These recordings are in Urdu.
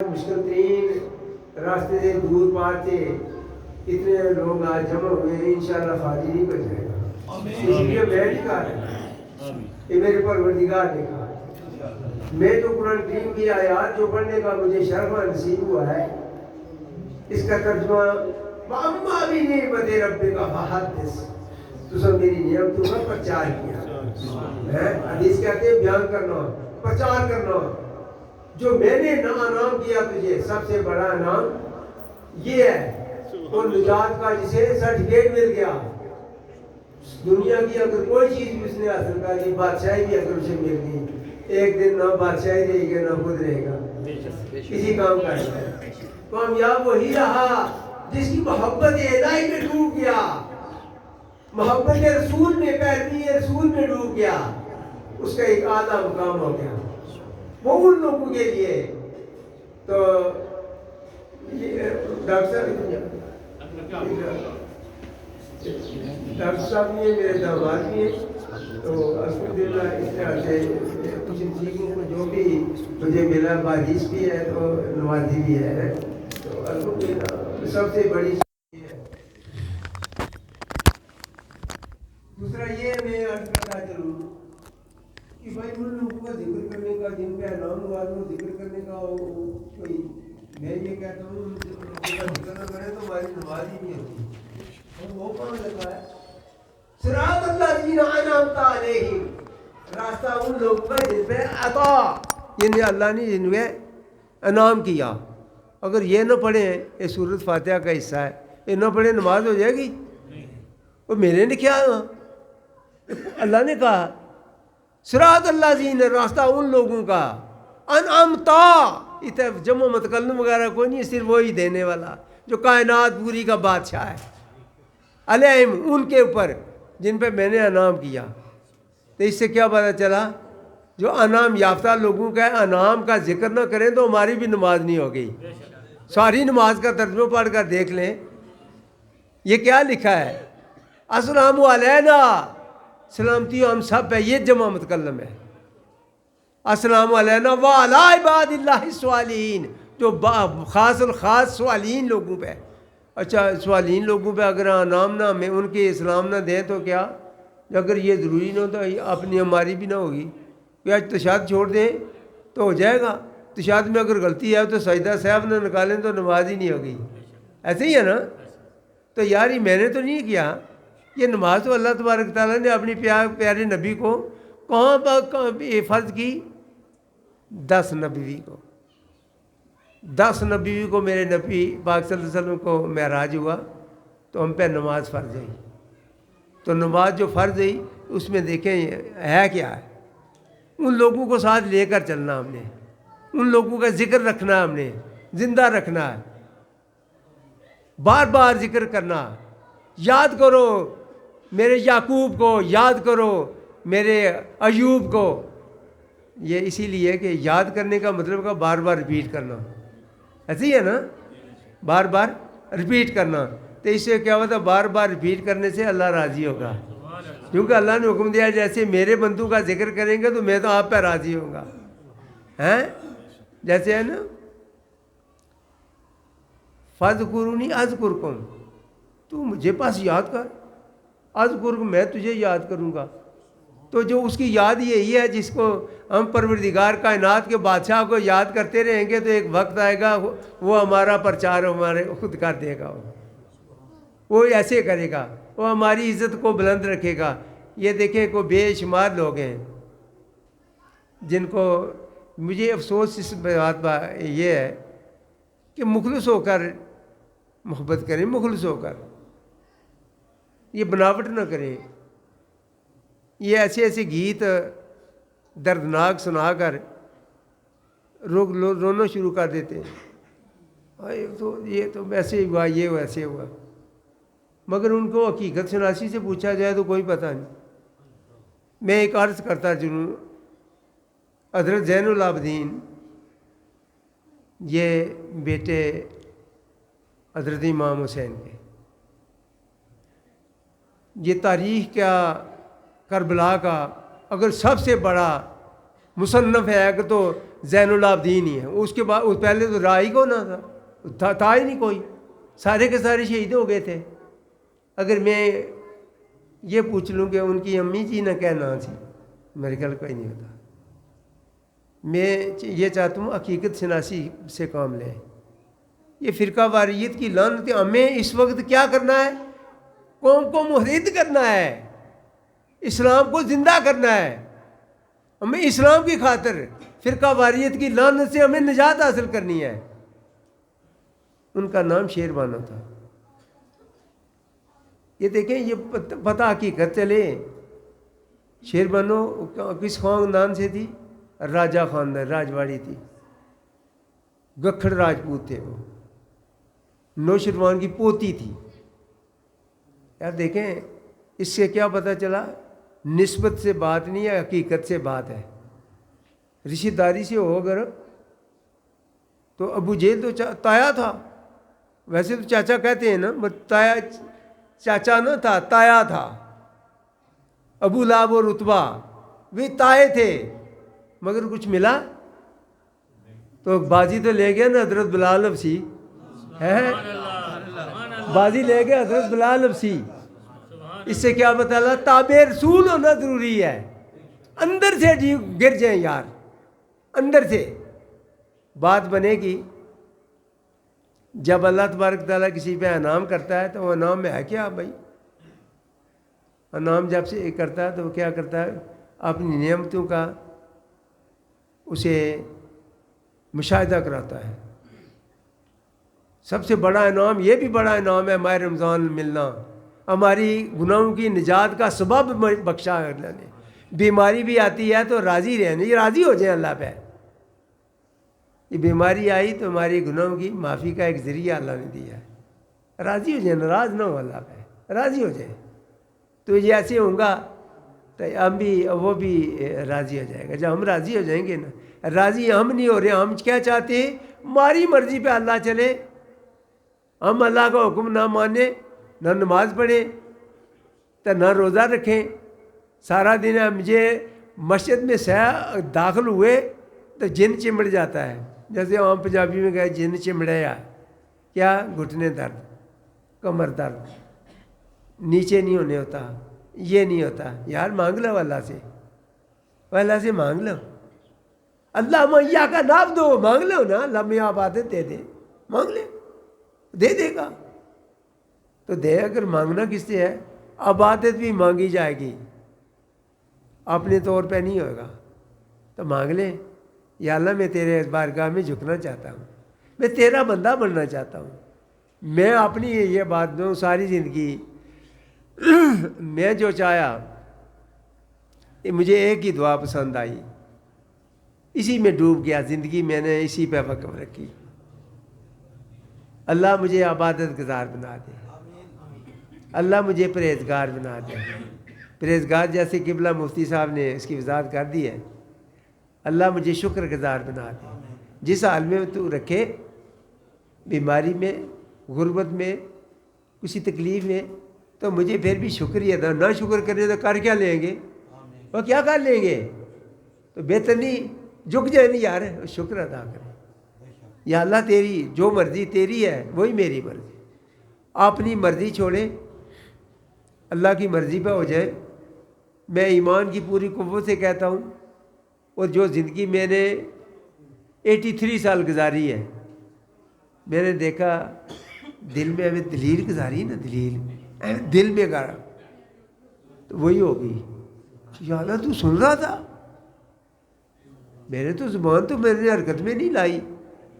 مشکل ترین راستے سے دور پار تھے، اتنے لوگ آج جمع ہوئے ہیں، انشاءاللہ خالی نہیں بن جائے گا۔ اس لیے میں نہیں کہا رہا، یہ میرے پروردگار نے کہا۔ میں تو قرآن کریم کی آیات جو پڑھنے کا مجھے شرف نصیب ہوا ہے، اس کا ترجمہ وَأَمَّا بِنِعْمَتِ رَبِّكَ فَحَدِّثْ، تو سب میری نعمتوں کا پرچار کیا۔ حدیث کہتے ہیں بیان کرنا، پرچار کرنا۔ جو میں نے انعام کیا تجھے، سب سے بڑا انعام یہ ہے، وہ نجات کا جسے سرٹیفکیٹ مل گیا۔ دنیا کی اگر کوئی چیز بھی اس نے حاصل کر لی، بادشاہی بھی اگر اسے مل گئی، ایک دن نہ بادشاہی رہے گی نہ خود رہے گا، کسی کام کا نہیں۔ کامیاب وہی رہا جس کی محبت الہی میں ڈوب گیا، محبت رسول میں، پیروی رسول میں ڈوب گیا، اس کا ایک اعلیٰ مقام ہو گیا۔ وہ ان لوگوں کے لیے تو ڈاکٹر صاحب بھی ہیں، میرے داماد بھی ہیں، تو الحمدللہ اس طرح سے کچھ چیزوں کو جو بھی مجھے ملا، بارش بھی ہے تو نوازی بھی ہے، تو الحمدللہ سب سے بڑی چیز ہے۔ دوسرا یہ میں عرض کرتا چلوں کہ بھائی ان لوگوں کا ذکر کرنے کا، جن پہ انعام ہوا وہ ذکر کرنے کا کوئی، میں یہ کہتا ہوں ان لوگوں کا ذکر نہ کریں تو ہماری نماز ہی نہیں ہوتی۔ اور وہ کون لگا ہے؟ صراط الذین انعمت علیہم، راستہ ان لوگوں کا جن پہ عطا، یعنی اللہ نے جن پہ انعام کیا۔ اگر یہ نہ پڑھیں، یہ سورۃ فاتحہ کا حصہ ہے، یہ نہ پڑھیں نماز ہو جائے گی؟ وہ میرے نے کیا، اللہ نے کہا صراط الذین، راستہ ان لوگوں کا، انعمتا، اتنے جمع متکلم وغیرہ کوئی نہیں، صرف وہی دینے والا جو کائنات پوری کا بادشاہ ہے، علیہم، ان کے اوپر جن پہ میں نے انعام کیا۔ تو اس سے کیا پتہ چلا؟ جو انعام یافتہ لوگوں کا انعام کا ذکر نہ کریں تو ہماری بھی نماز نہیں ہوگی۔ ساری نماز کا ترجمہ پڑھ کر دیکھ لیں، یہ کیا لکھا ہے؟ السلام علینا، سلامتی ہم سب پہ، یہ جمع متکلم ہے۔ السلام علینا وعلی عباد اللہ الصالحین، جو خاص الخاص صالحین لوگوں پہ۔ اچھا، صالحین لوگوں پہ اگر انعام نہ، میں ان کے اسلام نہ دیں تو کیا؟ اگر یہ ضروری نہ ہو تو اپنی ہماری بھی نہ ہوگی۔ کہ آج تشہد چھوڑ دیں تو ہو جائے گا، تشہد میں اگر غلطی ہے تو سجدہ صاحب نہ نکالیں تو نماز ہی نہیں ہوگی، ایسے ہی ہے نا؟ تو یار یہ میں نے تو نہیں کیا، یہ نماز تو اللہ تبارک تعالیٰ نے اپنی پیارے نبی کو کہاں فرض کی؟ 10 نبوی کو، 10 نبوی کو میرے نبی پاک صلی اللہ علیہ وسلم کو معراج ہوا تو ہم پہ نماز فرض ہوئی۔ تو نماز جو فرض ہوئی اس میں دیکھیں ہے کیا ہے؟ ان لوگوں کو ساتھ لے کر چلنا، ہم نے ان لوگوں کا ذکر رکھنا، ہم نے زندہ رکھنا ہے، بار بار ذکر کرنا۔ یاد کرو میرے یعقوب کو، یاد کرو میرے ایوب کو۔ یہ اسی لیے کہ یاد کرنے کا مطلب کا بار بار ریپیٹ کرنا، ایسے ہی ہے نا؟ بار بار ریپیٹ کرنا، تو اس سے کیا ہوتا؟ بار بار ریپیٹ کرنے سے اللہ راضی ہوگا، کیونکہ اللہ نے حکم دیا جیسے میرے بندوں کا ذکر کریں گے تو میں تو آپ پہ راضی ہوں گا، ہیں؟ جیسے ہے نا، فَاذْكُرُونِی أَذْكُرْكُمْ، تو مجھے پاس یاد کر، اذکرکم، میں تجھے یاد کروں گا۔ تو جو اس کی یاد یہی ہے جس کو ہم پروردگار کائنات کے بادشاہ کو یاد کرتے رہیں گے تو ایک وقت آئے گا وہ ہمارا پرچار ہمارے خود کر دے گا، وہ ایسے کرے گا، وہ ہماری عزت کو بلند رکھے گا۔ یہ دیکھیں کوئی بے شمار لوگ ہیں جن کو، مجھے افسوس اس بات یہ ہے کہ مخلص ہو کر محبت کریں، مخلص ہو کر، یہ بناوٹ نہ کریں۔ یہ ایسے ایسے گیت دردناک سنا کر رونا شروع کر دیتے ہیں، تو یہ تو ویسے ہوا، یہ ویسے ہوا، مگر ان کو حقیقت شناسی سے پوچھا جائے تو کوئی پتہ نہیں۔ میں ایک عرض کرتا چلوں، حضرت زین العابدین یہ بیٹے حضرت امام حسین کے، یہ تاریخ کا کربلا کا اگر سب سے بڑا مصنف ہے کہ تو زین العابدین ہی ہے. اس کے بعد پہلے تو راہ ہی کون تھا ہی نہیں کوئی. سارے کے سارے شہید ہو گئے تھے. اگر میں یہ پوچھ لوں کہ ان کی امی جی نہ کہنا سی, میرے خیال کوئی نہیں ہوتا. میں یہ چاہتا ہوں حقیقت شناسی سے کام لیں. یہ فرقہ واریت کی لعنت, ہمیں اس وقت کیا کرنا ہے؟ قوم کو محدود کرنا ہے, اسلام کو زندہ کرنا ہے. ہمیں اسلام کی خاطر فرقہ واریت کی لعنت سے ہمیں نجات حاصل کرنی ہے. ان کا نام شیر بانو تھا. یہ دیکھیں, یہ پتہ حقیقت چلے. شیر بانو کس خاندان سے تھی؟ راجہ خاندان, راجواڑی تھی. گکھڑ راجپوت تھے وہ. نوشروان کی پوتی تھی. یار دیکھیں, اس سے کیا پتہ چلا؟ نسبت سے بات نہیں ہے, حقیقت سے بات ہے. رشتہ داری سے ہو اگر تو ابو جہل تو تایا تھا. ویسے تو چاچا کہتے ہیں نا, تایا چاچا نہ تھا, تایا تھا. ابو لہب اور اتبا وہ تائے تھے, مگر کچھ ملا تو بازی تو لے گیا نا حضرت بلال حبشی ہے. بازی لے گیا حضرت بلال حبشی. اس سے کیا پتہ لگا؟ تابع رسول ہونا ضروری ہے. اندر سے جی گر جائیں یار, اندر سے بات بنے گی. جب اللہ تبارک تعالیٰ کسی پہ انعام کرتا ہے تو وہ انعام میں ہے کیا بھائی؟ انعام جب سے کرتا ہے تو وہ کیا کرتا ہے؟ اپنی نعمتوں کا اسے مشاہدہ کراتا ہے. سب سے بڑا انعام, یہ بھی بڑا انعام ہے ماہ رمضان ملنا. ہماری گناہوں کی نجات کا سبب بخشا ہے اللہ نے. بیماری بھی آتی ہے تو راضی رہنے, یہ راضی ہو جائیں اللہ پہ. یہ بیماری آئی تو ہماری گناہوں کی معافی کا ایک ذریعہ اللہ نے دیا ہے. راضی ہو جائیں, ناراض نہ ہو اللہ پہ, راضی ہو جائیں. تو یہ ایسے ہوں گا تو ہم بھی, وہ بھی راضی ہو جائے گا. جب ہم راضی ہو جائیں گے نا, راضی ہم نہیں ہو رہے, ہم کیا چاہتے ہیں؟ ہماری مرضی پہ اللہ چلے. ہم اللہ کا حکم نہ مانیں, نہ نماز پڑھیں تو نہ روزہ رکھیں. سارا دن مجھے مسجد میں داخل ہوئے تو جن چمڑ جاتا ہے. جیسے عام پنجابی میں گئے جن چمڑیا, کیا؟ گھٹنے درد, کمر درد, نیچے نہیں ہونے ہوتا, یہ نہیں ہوتا. یار مانگ لو اللہ سے, اللہ سے مانگ لو. اللہ میا کا نام دو, مانگ لو نا. اللہ میں عبادت دے دے, مانگ لے, دے دے گا. تو دے, اگر مانگنا کس سے ہے؟ عبادت بھی مانگی جائے گی, اپنے طور پہ نہیں ہوگا. تو مانگ لے, یا اللہ میں تیرے بارگاہ میں جھکنا چاہتا ہوں, میں تیرا بندہ بننا چاہتا ہوں. میں اپنی یہ بات دوں, ساری زندگی میں جو چاہا, مجھے ایک ہی دعا پسند آئی, اسی میں ڈوب گیا. زندگی میں نے اسی پہ وقف رکھی. اللہ مجھے عبادت گزار بنا دے, اللہ مجھے پرہیزگار بنا دے. پرہیزگار جیسے قبلہ مفتی صاحب نے اس کی وضاحت کر دی ہے. اللہ مجھے شکر گزار بنا دے. جس حال میں تو رکھے, بیماری میں, غربت میں, کسی تکلیف میں, تو مجھے پھر بھی شکریہ ادا. نہ شکر کرنے تو کر کیا لیں گے؟ وہ کیا کر لیں گے؟ تو بہتر نہیں جھک جائے نہیں یار, شکر ادا کریں. یا اللہ تیری جو مرضی تیری ہے وہی میری مرضی. اپنی مرضی چھوڑے, اللہ کی مرضی پہ ہو جائے. میں ایمان کی پوری قوت سے کہتا ہوں, اور جو زندگی میں نے 83 سال گزاری ہے, میں نے دیکھا دل میں ہمیں دلیل گزاری نا, دلیل دل میں گارا, تو وہی ہوگی. یا اللہ تو سن رہا تھا, میں نے تو زبان تو میں نے حرکت میں نہیں لائی,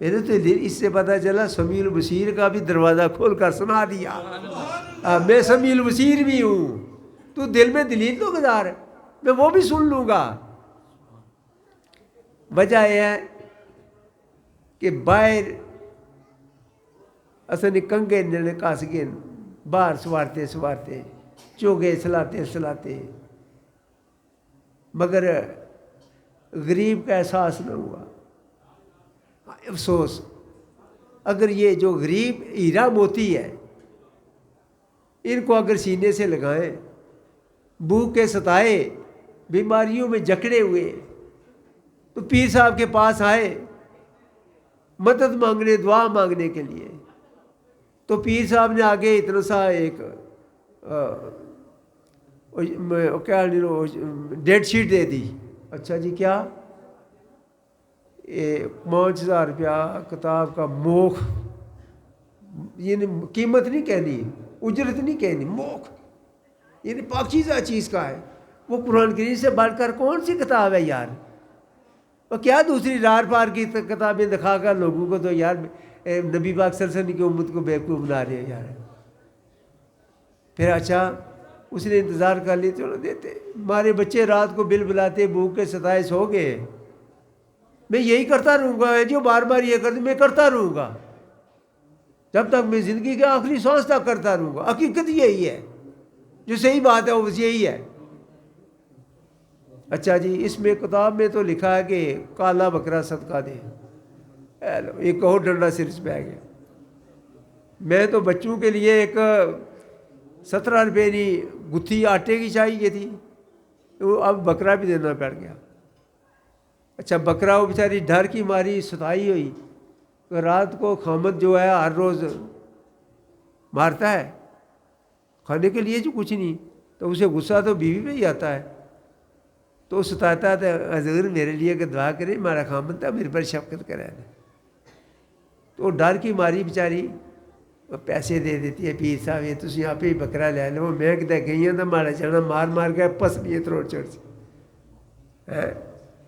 میں نے تو دل. اس سے پتہ چلا سمیع البصیر کا بھی دروازہ کھول کر سنا دیا. میں سمیع البصیر بھی ہوں, تو دل میں دلیل تو گزار, میں وہ بھی سن لوں گا. وجہ یہ ہے کہ باہر اصل کنگے نے کس گئے, باہر سوارتے سوارتے, چوگے سلاتے سلاتے, مگر غریب کا احساس نہ ہوا. افسوس, اگر یہ جو غریب ہیرا موتی ہے, ان کو اگر سینے سے لگائیں, بھوک کے ستائے, بیماریوں میں جکڑے ہوئے, تو پیر صاحب کے پاس آئے مدد مانگنے، دعا مانگنے کے لیے. تو پیر صاحب نے آگے اتنا سا ایک کیا ڈیٹ شیٹ دے دی. اچھا جی کیا 5,000 روپیہ کتاب کا موخ، یعنی قیمت نہیں کہنی، اجرت نہیں کہنی، موخ یعنی پاکیزہ چیز کا ہے. وہ قرآن کریم سے بڑھ کر کون سی کتاب ہے یار؟ اور کیا دوسری رار پار کی کتابیں دکھا کر لوگوں کو تو یار نبی پاک صلی اللہ علیہ وسلم کی امت کو بیوقوف بنا رہے ہیں یار. پھر اچھا اس نے انتظار کر لی، چلو دیتے. ہمارے بچے رات کو بل بلاتے بھوک کے ستائے سو گئے. میں یہی کرتا رہوں گا جو بار بار یہ کرتے، میں کرتا رہوں گا جب تک میں زندگی کے آخری سانس تک کرتا رہوں گا. حقیقت یہی ہے، جو صحیح بات ہے وہ یہی ہے. اچھا جی اس میں کتاب میں تو لکھا ہے کہ کالا بکرا صدقہ دے. ایک اور ڈنڈا سر پہ آ گیا. میں تو بچوں کے لیے ایک 17 روپے کی گتھی آٹے کی چاہیے تھی، وہ اب بکرا بھی دینا پڑ گیا. اچھا بکرا وہ بیچاری ڈر کی ماری ستائی ہوئی، رات کو خامد جو ہے ہر روز مارتا ہے کھانے کے لیے جو کچھ نہیں، تو اسے غصہ تو بیوی پہ ہی آتا ہے. تو ستاتا تھا حضور میرے لیے کہ دعا کرے، ہمارا خامد تھا میرے پر شفقت کرے. تو ڈر کی ماری بیچاری پیسے دے دیتی ہے، پیر صاحب یہ تھی آپ ہی بکرا لے لو. میں کدھر گئی ہوں تو مارا چڑھنا مار مار کے پس لیے تروڑ چڑھ سے.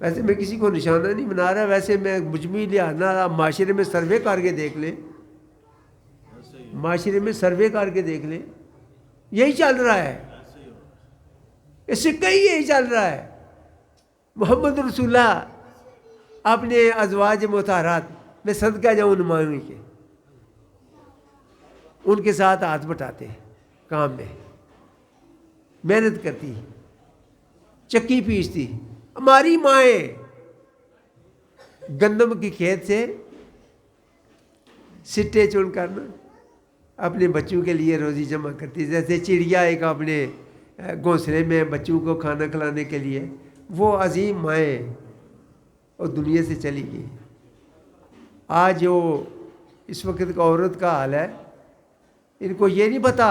ویسے میں کسی کو نشانہ نہیں بنا رہا، ویسے میں مجموعی لحاظ معاشرے میں سروے کر کے دیکھ لیں، معاشرے میں سروے کر کے دیکھ لیں، یہی چل رہا ہے. اس سے کئی یہی چل رہا ہے. محمد رسول اللہ اپنے ازواج مطہرات میں صدقہ جاؤں نمائوں کے، ان کے ساتھ ہاتھ بٹاتے کام میں، محنت کرتی، چکی پیستی. ہماری مائیں گندم کی کھیت سے سٹے چن کر اپنے بچوں کے لیے روزی جمع کرتی. جیسے چڑیا ایک اپنے گھونسلے میں بچوں کو کھانا کھلانے کے لیے، وہ عظیم مائیں اور دنیا سے چلی گئی. آج جو اس وقت کا عورت کا حال ہے، ان کو یہ نہیں پتا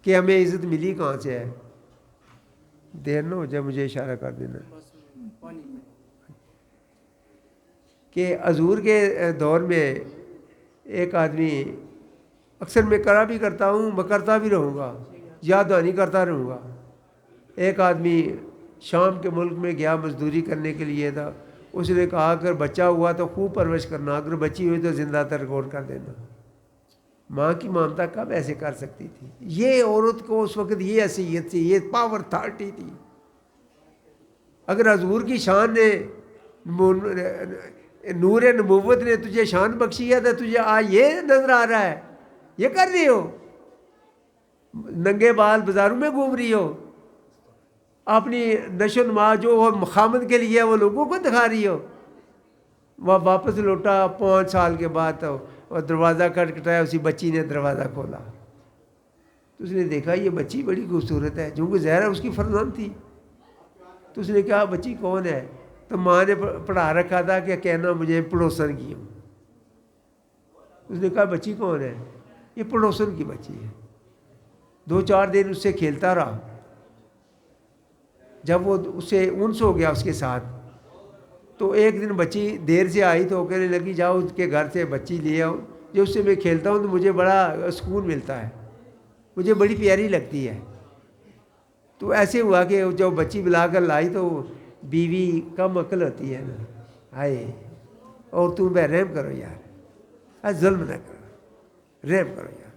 کہ ہمیں عزت ملی کہاں سے ہے. دیر نہ ہو جائے مجھے اشارہ کر دینا کہ حضور کے دور میں ایک آدمی، اکثر میں کرا بھی کرتا ہوں، میں کرتا بھی رہوں گا، یاد دہانی کرتا رہوں گا. ایک آدمی شام کے ملک میں گیا مزدوری کرنے کے لیے تھا. اس نے کہا اگر بچہ ہوا تو خوب پرورش کرنا، اگر بچی ہوئی تو زندہ ترگور کر دینا. ماں کی ممتا کب ایسے کر سکتی تھی؟ یہ عورت کو اس وقت یہ حیثیت تھی، یہ پاور اتھارٹی تھی. اگر حضور کی شان نے، نور نبوت نے تجھے شان بخشی ہے تو تجھے آج یہ نظر آ رہا ہے، یہ کر رہی ہو، ننگے بال بازاروں میں گھوم رہی ہو، اپنی نشو و نما جو خامد کے لیے وہ لوگوں کو دکھا رہی ہو. وہ واپس لوٹا 5 سال کے بعد، اور دروازہ کھٹکھٹایا، اسی بچی نے دروازہ کھولا. تو اس نے دیکھا یہ بچی بڑی خوبصورت ہے، چونکہ ظاہر ہے اس کی فرزند تھی. تو اس نے کہا بچی کون ہے؟ تو ماں نے پڑھا رکھا تھا کہ کہنا مجھے پڑوسن کی ہوں. اس نے کہا بچی کون ہے؟ یہ پڑوسن کی بچی ہے. 2-4 دن اس سے کھیلتا رہا. جب وہ اس سے انس ہو گیا اس کے ساتھ، تو ایک دن بچی دیر سے آئی تو کہنے لگی جاؤ اس کے گھر سے بچی لے آؤ، جو اس سے میں کھیلتا ہوں تو مجھے بڑا سکون ملتا ہے، مجھے بڑی پیاری لگتی ہے. تو ایسے ہوا کہ جب بچی بلا کر لائی تو بیوی کم عقل ہوتی ہے نا، ہائے، اور تم پہ رحم کرو یار، ظلم نہ کرو، رحم کرو یار،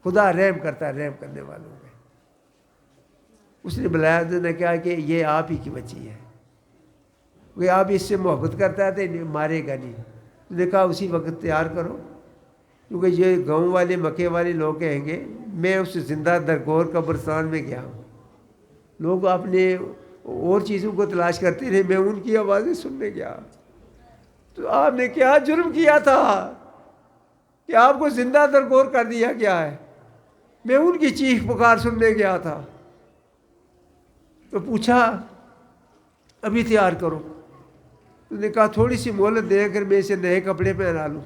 خدا رحم کرتا ہے رحم کرنے والوں پہ. اس نے بلایا تو نے کہا کہ یہ آپ ہی کی بچی ہے، وہ آپ اس سے محبت کرتا ہے تو مارے گا نہیں. اس نے کہا اسی وقت تیار کرو، کیونکہ یہ گاؤں والے مکے والے لوگ کہیں گے میں اس زندہ درگور قبرستان میں گیا ہوں. لوگ اپنے اور چیزوں کو تلاش کرتے رہے، میں ان کی آوازیں سننے گیا. تو آپ نے کیا جرم کیا تھا کہ آپ کو زندہ درگور کر دیا گیا ہے؟ میں ان کی چیخ پکار سننے گیا تھا. تو پوچھا ابھی تیار کرو. اس نے کہا تھوڑی سی مہلت دے کر میں اسے نئے کپڑے پہنا لوں,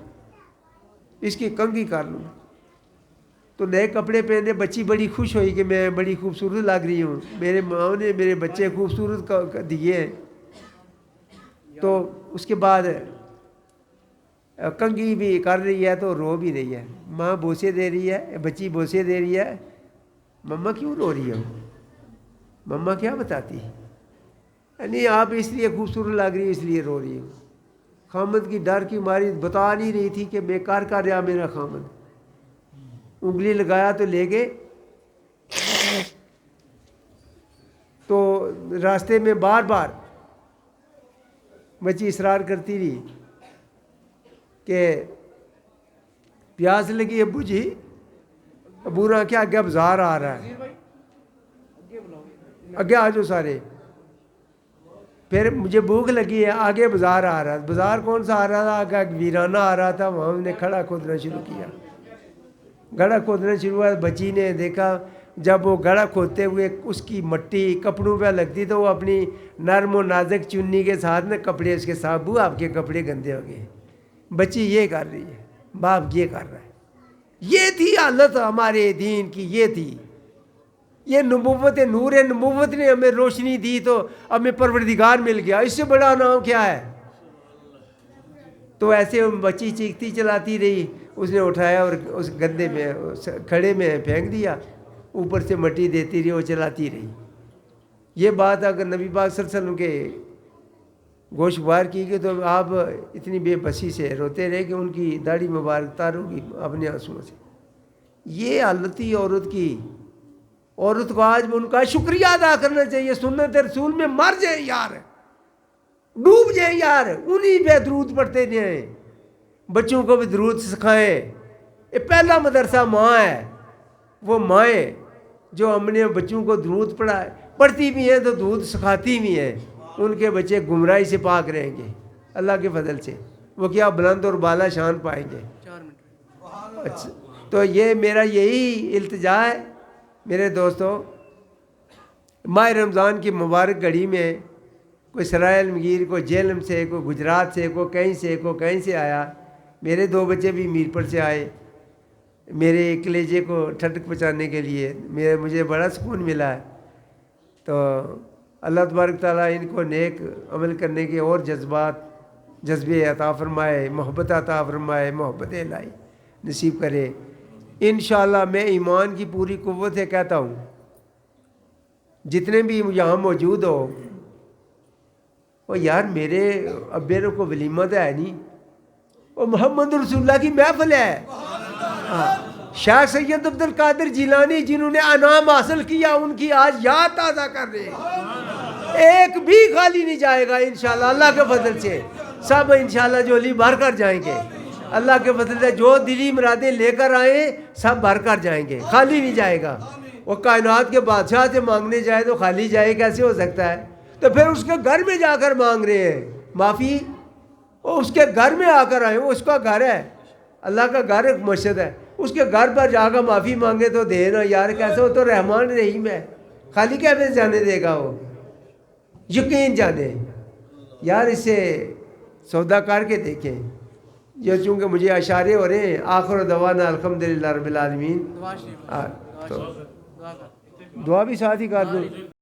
اس کی کنگھی کر لوں. تو نئے کپڑے پہنے, بچی بڑی خوش ہوئی کہ میں بڑی خوبصورت لگ رہی ہوں, میرے ماں نے میرے بچے خوبصورت دیے ہیں. تو اس کے بعد کنگھی بھی کر رہی ہے تو رو بھی رہی ہے. ماں بوسے دے رہی ہے, بچی بوسے دے رہی ہے. مما کیوں رو رہی ہو؟ مما کیا بتاتی؟ نہیں آپ اس لیے خوبصورت لگ رہی ہے اس لیے رو رہی ہوں. خامد کی ڈر کی ماری بتا نہیں رہی تھی کہ بیکار کر رہا میرا خامد. انگلی لگایا تو لے گئے. تو راستے میں بار بار بچی اصرار کرتی رہی کہ پیاس لگی ابو جی. ابو نے کیا آگے بازار آ رہا ہے, آگے آ جاؤ سارے. پھر مجھے بھوک لگی ہے, آگے بازار آ رہا ہے. بازار کون سا آ رہا تھا؟ آگے ویرانہ آ رہا تھا. وہاں ہم نے کھڑا کھودنا شروع کیا. گڑھا کھودنا شروع ہوا. بچی نے دیکھا جب وہ گڑھا کھودتے ہوئے اس کی مٹی کپڑوں پہ لگتی تو وہ اپنی نرم و نازک چنی کے ساتھ میں کپڑے اس کے ساتھ, بو آپ کے کپڑے گندے ہو گئے. بچی یہ کر رہی ہے, باپ یہ کر رہا ہے. یہ تھی حالت ہمارے دین کی, یہ تھی. یہ نبوت, نور نبوت نے ہمیں روشنی دی تو ہمیں پروردگار مل گیا. اس سے بڑا نام کیا ہے؟ تو ایسے بچی چیختی چلاتی رہی. اس نے اٹھایا اور اس گندے میں کھڑے میں پھینک دیا. اوپر سے مٹی دیتی رہی, وہ چلاتی رہی. یہ بات اگر نبی پاک صلی اللہ علیہ وسلم کے گوشوار کی گئی تو آپ اتنی بے بسی سے روتے رہے کہ ان کی داڑھی مبارک تار ہوگی اپنے آنسوؤں سے. یہ حالت تھی عورت کی. عورت کو آج ان کا شکریہ ادا کرنا چاہیے. سنت رسول میں مر جائیں یار, ڈوب جائیں یار, انہی پہ درود پڑھتے جائیں. بچوں کو بھی درود سکھائیں. یہ پہلا مدرسہ ماں ہے. وہ مائیں جو ہم نے بچوں کو درود پڑھتی بھی ہیں تو درود سکھاتی بھی ہیں. ان کے بچے گمراہی سے پاک رہیں گے اللہ کے فضل سے. وہ کیا بلند اور بالا شان پائیں گے. اچھا, تو یہ میرا یہی التجا ہے میرے دوستوں. ماہ رمضان کی مبارک گھڑی میں کوئی سرائے علمگیر, کوئی جہلم سے, کوئی گجرات سے, کوئی کہیں سے آیا. میرے 2 بچے بھی میرپور سے آئے میرے کلیجے کو ٹھنڈک پہنچانے کے لیے. مجھے بڑا سکون ملا ہے. تو اللہ تبارک تعالیٰ ان کو نیک عمل کرنے کے اور جذبے عطا فرمائے, محبت عطا فرمائے, محبت الہی نصیب کرے. انشاءاللہ میں ایمان کی پوری قوت سے کہتا ہوں جتنے بھی یہاں موجود ہو, وہ یار میرے ابے کو ولیمہ تو ہے نہیں, وہ محمد رسول اللہ کی محفل ہے. شاہ سید عبد القادر جیلانی جنہوں نے انعام حاصل کیا ان کی آج یاد تازہ کر رہے ہیں. ایک بھی خالی نہیں جائے گا انشاءاللہ اللہ کے فضل سے. سب انشاءاللہ جولی بھر کر جائیں گے اللہ کے فضل سے. جو دلی مرادیں لے کر آئیں سب بھر کر جائیں گے, خالی نہیں جائے گا. وہ کائنات کے بادشاہ سے مانگنے جائے تو خالی جائے, کیسے ہو سکتا ہے؟ تو پھر اس کے گھر میں جا کر مانگ رہے ہیں معافی. وہ اس کے گھر میں آ کر آئے, وہ اس کا گھر ہے, اللہ کا گھر ایک مسجد ہے. اس کے گھر پر جا کر معافی مانگے تو دے نا یار, کیسے؟ وہ تو رحمان رحیم ہے, خالی کیسے جانے دے گا وہ؟ یقین جانے یار, اس سے سودا کر کے دیکھیں. یہ چونکہ مجھے اشارے ہو رہے ہیں. آخر دعوانا الحمدللہ رب العالمین. تو دعا بھی ساتھ ہی کر دوں.